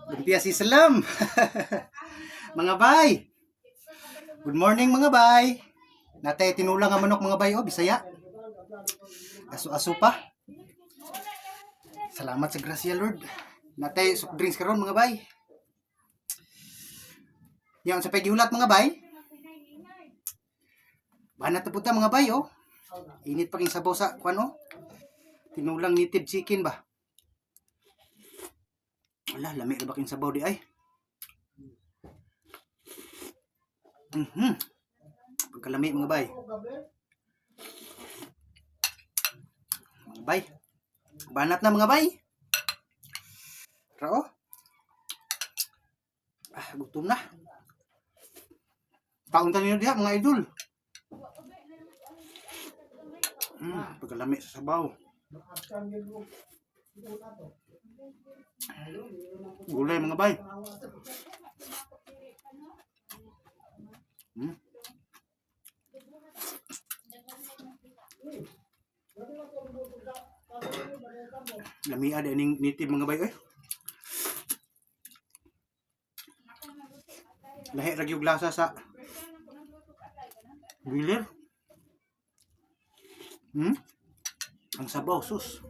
Lumpia si Salam. Mga bay. Good morning mga bay. Natay tinulang nga manok mga bay oh, Bisaya. Aso-aso pa. Salamat sa grasya Lord. Natay soft drinks karon mga bay. Yang sa pagihulat mga bay. Banat na puta mga bay oh. Init pa king sabaw sa kuan oh. Tinulang native chicken ba. Wala, lami na ba king sabaw di ay. Pagkalami mga bay. Mga bay. Banat na mga bay. Rao. Gutom na. Paunta niyo diha mga idol. Pagkalami sa sabaw. Gulay mga bay. Lami ada ning native mga bay eh. Lahi ra gyud lasa sa bilir. Ang sabaw sus.